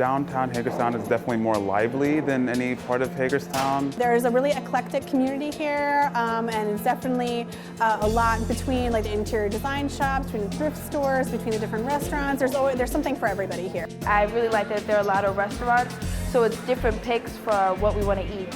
Downtown Hagerstown is definitely more lively than any part of Hagerstown. There's a really eclectic community here, and it's definitely a lot between like the interior design shops, between the thrift stores, between the different restaurants. There's something for everybody here. I really like that there are a lot of restaurants, so it's different picks for what we want to eat.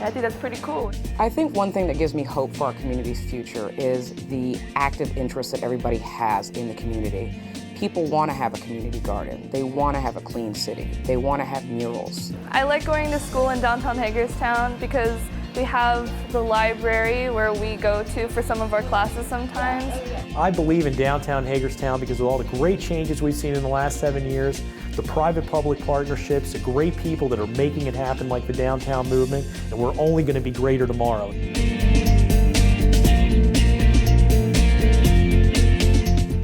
I think that's pretty cool. I think one thing that gives me hope for our community's future is the active interest that everybody has in the community. People want to have a community garden. They want to have a clean city. They want to have murals. I like going to school in downtown Hagerstown because we have the library where we go to for some of our classes sometimes. I believe in downtown Hagerstown because of all the great changes we've seen in the last 7 years, the private-public partnerships, the great people that are making it happen like the downtown movement, and we're only going to be greater tomorrow.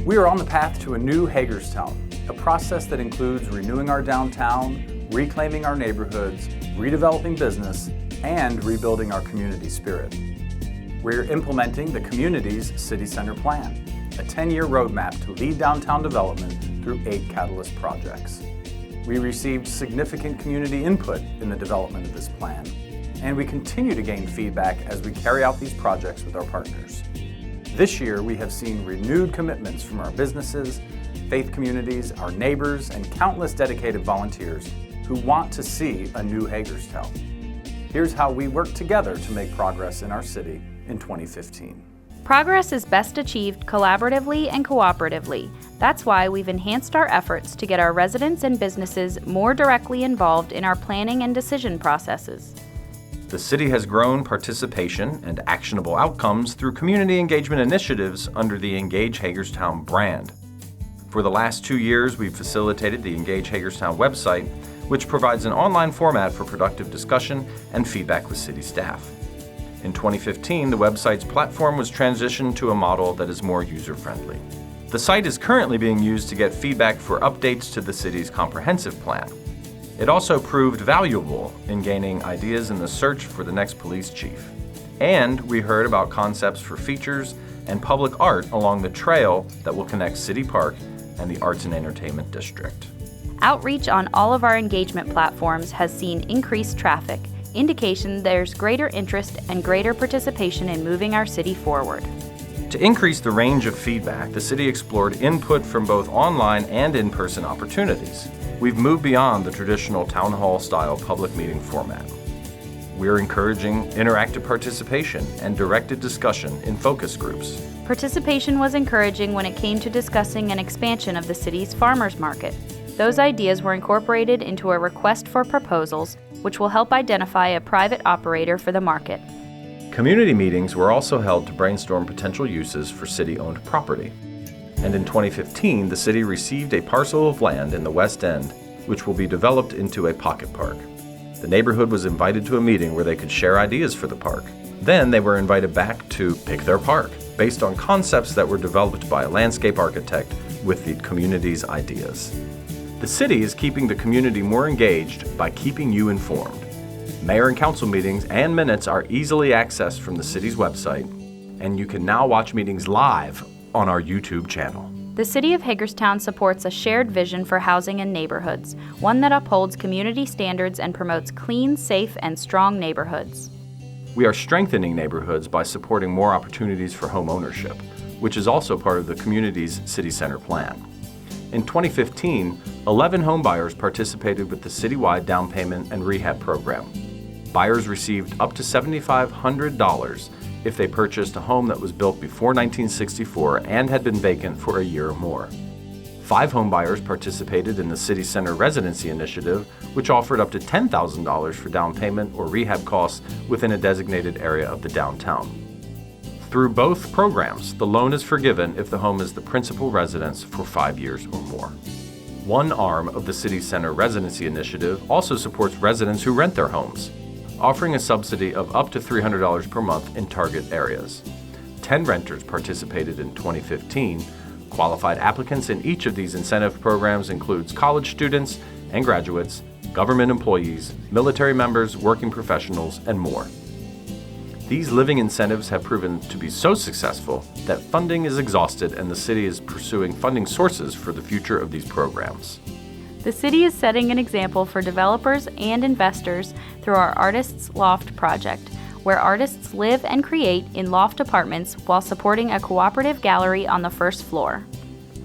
We are on the path to a new Hagerstown, a process that includes renewing our downtown, reclaiming our neighborhoods, redeveloping business, and rebuilding our community spirit. We're implementing the community's City Center Plan, a 10-year roadmap to lead downtown development through 8 catalyst projects. We received significant community input in the development of this plan, and we continue to gain feedback as we carry out these projects with our partners. This year, we have seen renewed commitments from our businesses, faith communities, our neighbors, and countless dedicated volunteers who want to see a new Hagerstown. Here's how we work together to make progress in our city in 2015. Progress is best achieved collaboratively and cooperatively. That's why we've enhanced our efforts to get our residents and businesses more directly involved in our planning and decision processes. The city has grown participation and actionable outcomes through community engagement initiatives under the Engage Hagerstown brand. For the last 2 years, we've facilitated the Engage Hagerstown website, which provides an online format for productive discussion and feedback with city staff. In 2015, the website's platform was transitioned to a model that is more user-friendly. The site is currently being used to get feedback for updates to the city's comprehensive plan. It also proved valuable in gaining ideas in the search for the next police chief. And we heard about concepts for features and public art along the trail that will connect City Park and the Arts and Entertainment District. Outreach on all of our engagement platforms has seen increased traffic, indication there's greater interest and greater participation in moving our city forward. To increase the range of feedback, the city explored input from both online and in-person opportunities. We've moved beyond the traditional town hall-style public meeting format. We're encouraging interactive participation and directed discussion in focus groups. Participation was encouraging when it came to discussing an expansion of the city's farmers market. Those ideas were incorporated into a request for proposals, which will help identify a private operator for the market. Community meetings were also held to brainstorm potential uses for city-owned property. And in 2015, the city received a parcel of land in the West End, which will be developed into a pocket park. The neighborhood was invited to a meeting where they could share ideas for the park. Then they were invited back to pick their park, based on concepts that were developed by a landscape architect with the community's ideas. The city is keeping the community more engaged by keeping you informed. Mayor and council meetings and minutes are easily accessed from the city's website, and you can now watch meetings live on our YouTube channel. The City of Hagerstown supports a shared vision for housing and neighborhoods, one that upholds community standards and promotes clean, safe, and strong neighborhoods. We are strengthening neighborhoods by supporting more opportunities for home ownership, which is also part of the community's City Center Plan. In 2015, 11 homebuyers participated with the citywide down payment and rehab program. Buyers received up to $7,500 if they purchased a home that was built before 1964 and had been vacant for a year or more. 5 homebuyers participated in the City Center Residency Initiative, which offered up to $10,000 for down payment or rehab costs within a designated area of the downtown. Through both programs, the loan is forgiven if the home is the principal residence for 5 years or more. One arm of the City Center Residency Initiative also supports residents who rent their homes, offering a subsidy of up to $300 per month in target areas. 10 renters participated in 2015. Qualified applicants in each of these incentive programs includes college students and graduates, government employees, military members, working professionals, and more. These living incentives have proven to be so successful that funding is exhausted and the city is pursuing funding sources for the future of these programs. The city is setting an example for developers and investors through our Artists Loft project, where artists live and create in loft apartments while supporting a cooperative gallery on the first floor.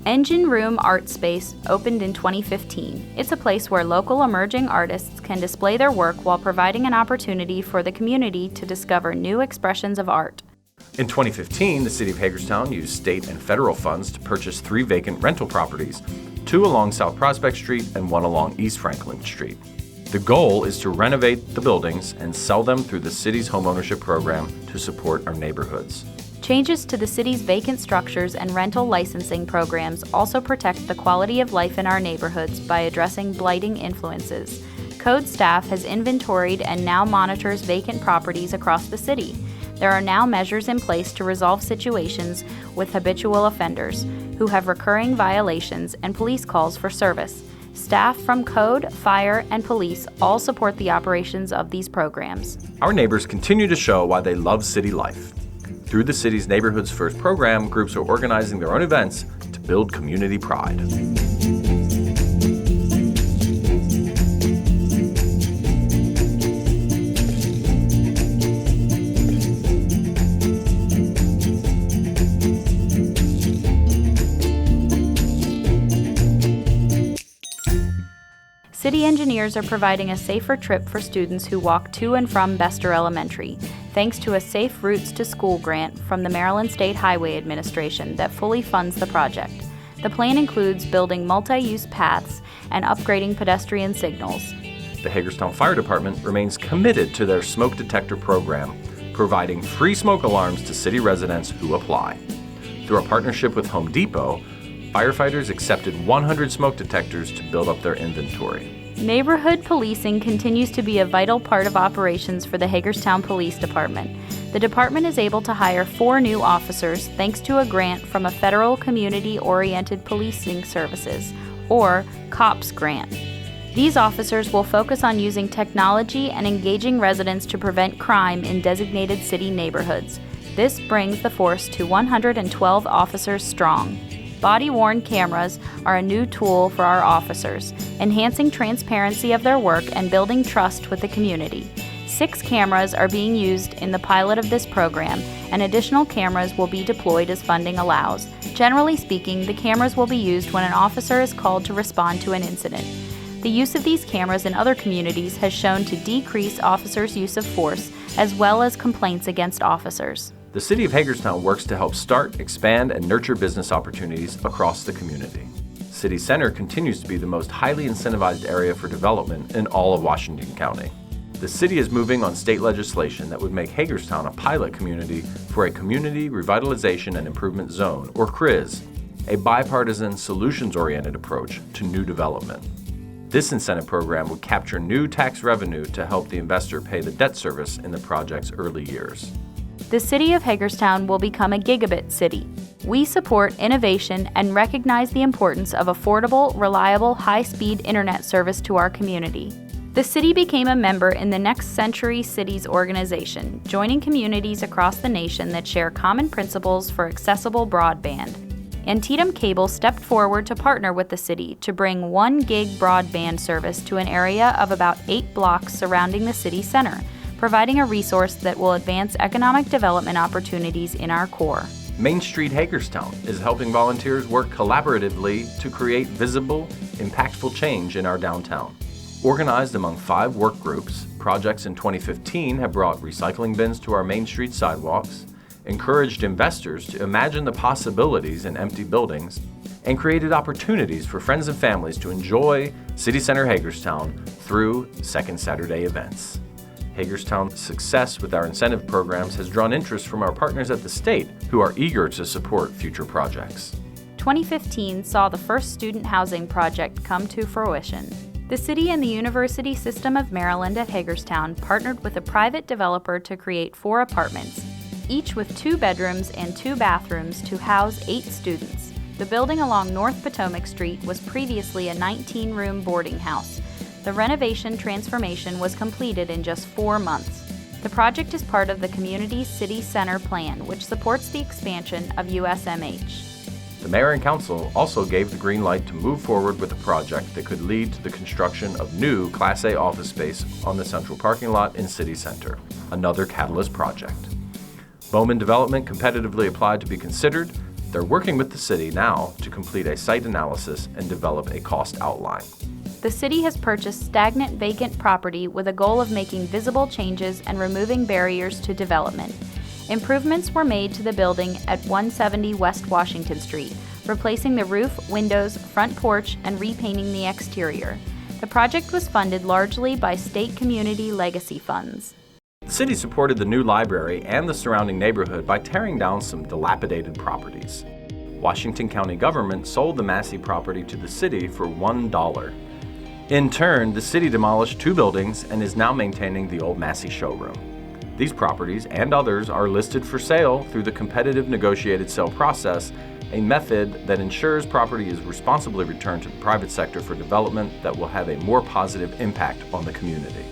Engine Room Art Space opened in 2015. It's a place where local emerging artists can display their work while providing an opportunity for the community to discover new expressions of art. In 2015, the City of Hagerstown used state and federal funds to purchase 3 vacant rental properties, 2 along South Prospect Street and 1 along East Franklin Street. The goal is to renovate the buildings and sell them through the city's homeownership program to support our neighborhoods. Changes to the city's vacant structures and rental licensing programs also protect the quality of life in our neighborhoods by addressing blighting influences. Code staff has inventoried and now monitors vacant properties across the city. There are now measures in place to resolve situations with habitual offenders who have recurring violations and police calls for service. Staff from Code, Fire, and Police all support the operations of these programs. Our neighbors continue to show why they love city life. Through the city's Neighborhoods First program, groups are organizing their own events to build community pride. City engineers are providing a safer trip for students who walk to and from Bester Elementary, thanks to a Safe Routes to School grant from the Maryland State Highway Administration that fully funds the project. The plan includes building multi-use paths and upgrading pedestrian signals. The Hagerstown Fire Department remains committed to their smoke detector program, providing free smoke alarms to city residents who apply. Through a partnership with Home Depot, firefighters accepted 100 smoke detectors to build up their inventory. Neighborhood policing continues to be a vital part of operations for the Hagerstown Police Department. The department is able to hire 4 new officers thanks to a grant from a federal Community-Oriented Policing Services, or COPS grant. These officers will focus on using technology and engaging residents to prevent crime in designated city neighborhoods. This brings the force to 112 officers strong. Body-worn cameras are a new tool for our officers, enhancing transparency of their work and building trust with the community. 6 cameras are being used in the pilot of this program, and additional cameras will be deployed as funding allows. Generally speaking, the cameras will be used when an officer is called to respond to an incident. The use of these cameras in other communities has shown to decrease officers' use of force, as well as complaints against officers. The City of Hagerstown works to help start, expand, and nurture business opportunities across the community. City Center continues to be the most highly incentivized area for development in all of Washington County. The city is moving on state legislation that would make Hagerstown a pilot community for a Community Revitalization and Improvement Zone, or CRIZ, a bipartisan, solutions-oriented approach to new development. This incentive program would capture new tax revenue to help the investor pay the debt service in the project's early years. The City of Hagerstown will become a gigabit city. We support innovation and recognize the importance of affordable, reliable, high-speed internet service to our community. The city became a member in the Next Century Cities organization, joining communities across the nation that share common principles for accessible broadband. Antietam Cable stepped forward to partner with the city to bring 1 gig broadband service to an area of about 8 blocks surrounding the city center, providing a resource that will advance economic development opportunities in our core. Main Street Hagerstown is helping volunteers work collaboratively to create visible, impactful change in our downtown. Organized among 5 work groups, projects in 2015 have brought recycling bins to our Main Street sidewalks, encouraged investors to imagine the possibilities in empty buildings, and created opportunities for friends and families to enjoy City Center Hagerstown through Second Saturday events. Hagerstown's success with our incentive programs has drawn interest from our partners at the state, who are eager to support future projects. 2015 saw the first student housing project come to fruition. The city and the University System of Maryland at Hagerstown partnered with a private developer to create 4 apartments, each with 2 bedrooms and 2 bathrooms to house 8 students. The building along North Potomac Street was previously a 19-room boarding house. The renovation transformation was completed in just 4 months. The project is part of the Community City Center plan, which supports the expansion of USMH. The mayor and council also gave the green light to move forward with a project that could lead to the construction of new Class A office space on the central parking lot in City Center, another catalyst project. Bowman Development competitively applied to be considered. They're working with the city now to complete a site analysis and develop a cost outline. The city has purchased stagnant vacant property with a goal of making visible changes and removing barriers to development. Improvements were made to the building at 170 West Washington Street, replacing the roof, windows, front porch, and repainting the exterior. The project was funded largely by state community legacy funds. The city supported the new library and the surrounding neighborhood by tearing down some dilapidated properties. Washington County government sold the Massey property to the city for $1. In turn, the city demolished 2 buildings and is now maintaining the old Massey showroom. These properties and others are listed for sale through the competitive negotiated sale process, a method that ensures property is responsibly returned to the private sector for development that will have a more positive impact on the community.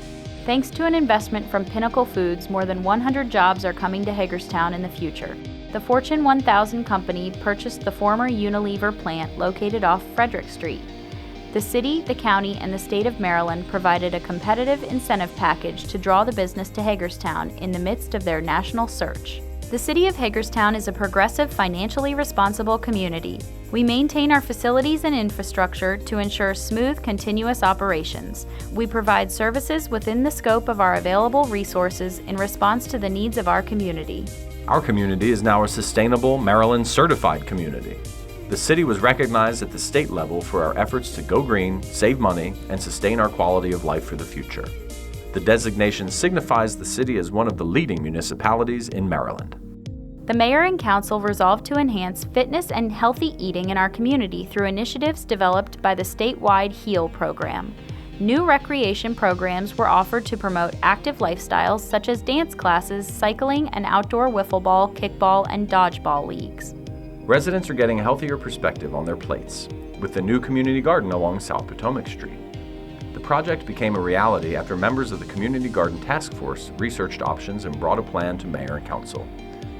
Thanks to an investment from Pinnacle Foods, more than 100 jobs are coming to Hagerstown in the future. The Fortune 1000 company purchased the former Unilever plant located off Frederick Street. The city, the county, and the state of Maryland provided a competitive incentive package to draw the business to Hagerstown in the midst of their national search. The city of Hagerstown is a progressive, financially responsible community. We maintain our facilities and infrastructure to ensure smooth, continuous operations. We provide services within the scope of our available resources in response to the needs of our community. Our community is now a sustainable Maryland certified community. The city was recognized at the state level for our efforts to go green, save money, and sustain our quality of life for the future. The designation signifies the city as one of the leading municipalities in Maryland. The mayor and council resolved to enhance fitness and healthy eating in our community through initiatives developed by the statewide HEAL program. New recreation programs were offered to promote active lifestyles such as dance classes, cycling, and outdoor wiffle ball, kickball, and dodgeball leagues. Residents are getting a healthier perspective on their plates with the new community garden along South Potomac Street. The project became a reality after members of the Community Garden Task Force researched options and brought a plan to mayor and council.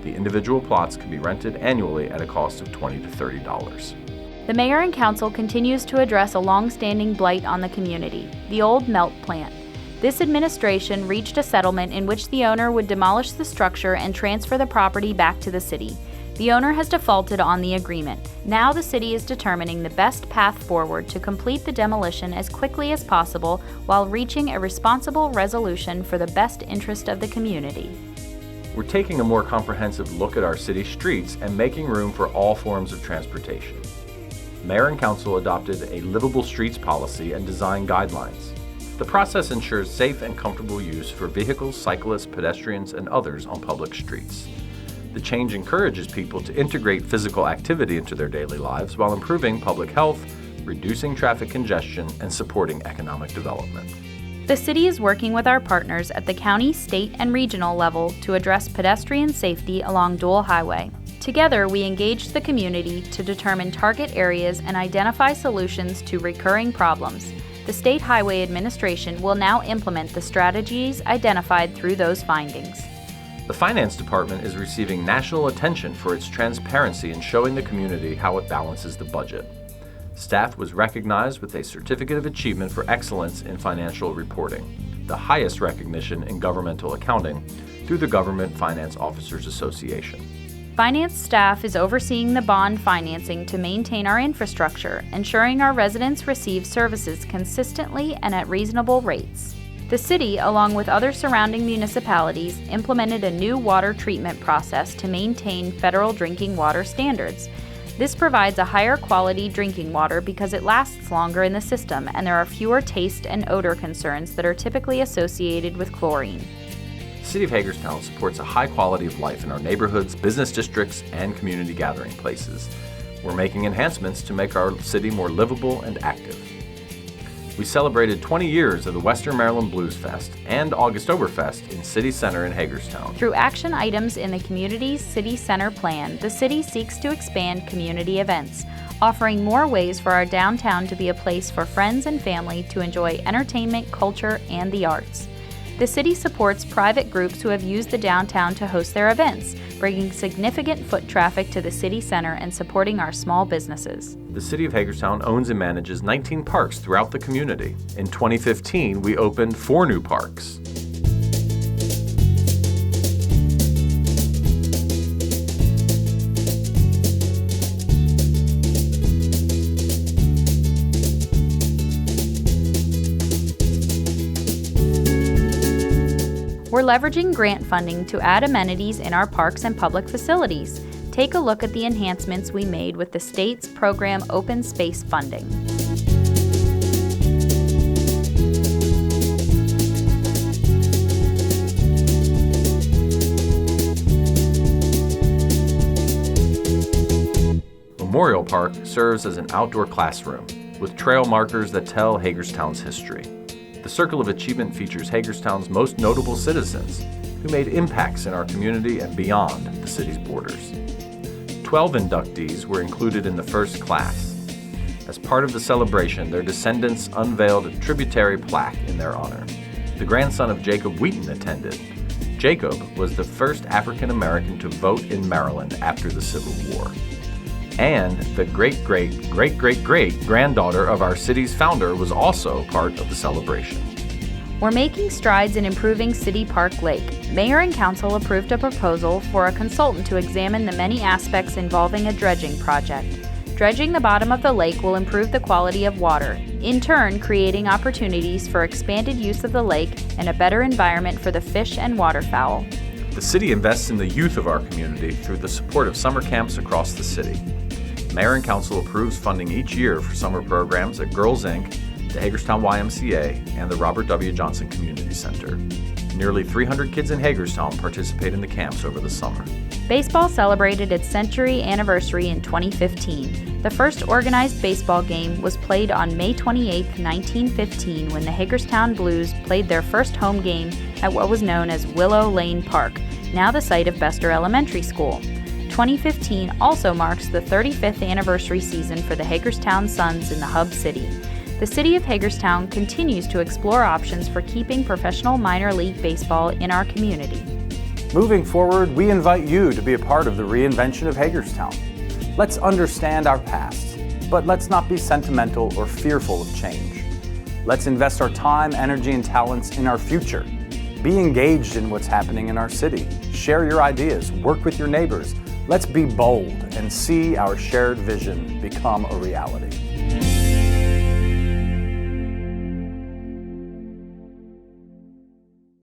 The individual plots can be rented annually at a cost of $20 to $30. The mayor and council continues to address a long-standing blight on the community, the old melt plant. This administration reached a settlement in which the owner would demolish the structure and transfer the property back to the city. The owner has defaulted on the agreement. Now the city is determining the best path forward to complete the demolition as quickly as possible while reaching a responsible resolution for the best interest of the community. We're taking a more comprehensive look at our city streets and making room for all forms of transportation. Mayor and council adopted a livable streets policy and design guidelines. The process ensures safe and comfortable use for vehicles, cyclists, pedestrians, and others on public streets. The change encourages people to integrate physical activity into their daily lives while improving public health, reducing traffic congestion, and supporting economic development. The city is working with our partners at the county, state, and regional level to address pedestrian safety along Dual Highway. Together, we engaged the community to determine target areas and identify solutions to recurring problems. The State Highway Administration will now implement the strategies identified through those findings. The Finance Department is receiving national attention for its transparency in showing the community how it balances the budget. Staff was recognized with a Certificate of Achievement for Excellence in Financial Reporting, the highest recognition in governmental accounting, through the Government Finance Officers Association. Finance staff is overseeing the bond financing to maintain our infrastructure, ensuring our residents receive services consistently and at reasonable rates. The city, along with other surrounding municipalities, implemented a new water treatment process to maintain federal drinking water standards. This provides a higher quality drinking water because it lasts longer in the system and there are fewer taste and odor concerns that are typically associated with chlorine. The City of Hagerstown supports a high quality of life in our neighborhoods, business districts, and community gathering places. We're making enhancements to make our city more livable and active. We celebrated 20 years of the Western Maryland Blues Fest and August-Overfest in City Center in Hagerstown. Through action items in the community's City Center plan, the city seeks to expand community events, offering more ways for our downtown to be a place for friends and family to enjoy entertainment, culture, and the arts. The city supports private groups who have used the downtown to host their events, bringing significant foot traffic to the city center and supporting our small businesses. The City of Hagerstown owns and manages 19 parks throughout the community. In 2015, we opened 4 new parks. We're leveraging grant funding to add amenities in our parks and public facilities. Take a look at the enhancements we made with the state's program Open Space funding. Memorial Park serves as an outdoor classroom with trail markers that tell Hagerstown's history. The Circle of Achievement features Hagerstown's most notable citizens who made impacts in our community and beyond the city's borders. 12 inductees were included in the first class. As part of the celebration, their descendants unveiled a tributary plaque in their honor. The grandson of Jacob Wheaton attended. Jacob was the first African American to vote in Maryland after the Civil War, and the great-great-great-great-great-granddaughter of our city's founder was also part of the celebration. We're making strides in improving City Park Lake. Mayor and Council approved a proposal for a consultant to examine the many aspects involving a dredging project. Dredging the bottom of the lake will improve the quality of water, in turn creating opportunities for expanded use of the lake and a better environment for the fish and waterfowl. The city invests in the youth of our community through the support of summer camps across the city. Mayor and Council approves funding each year for summer programs at Girls Inc., the Hagerstown YMCA, and the Robert W. Johnson Community Center. Nearly 300 kids in Hagerstown participate in the camps over the summer. Baseball celebrated its century anniversary in 2015. The first organized baseball game was played on May 28, 1915, when the Hagerstown Blues played their first home game at what was known as Willow Lane Park, now the site of Bester Elementary School. 2015 also marks the 35th anniversary season for the Hagerstown Suns in the Hub City. The City of Hagerstown continues to explore options for keeping professional minor league baseball in our community. Moving forward, we invite you to be a part of the reinvention of Hagerstown. Let's understand our past, but let's not be sentimental or fearful of change. Let's invest our time, energy, and talents in our future. Be engaged in what's happening in our city. Share your ideas, work with your neighbors. Let's be bold and see our shared vision become a reality.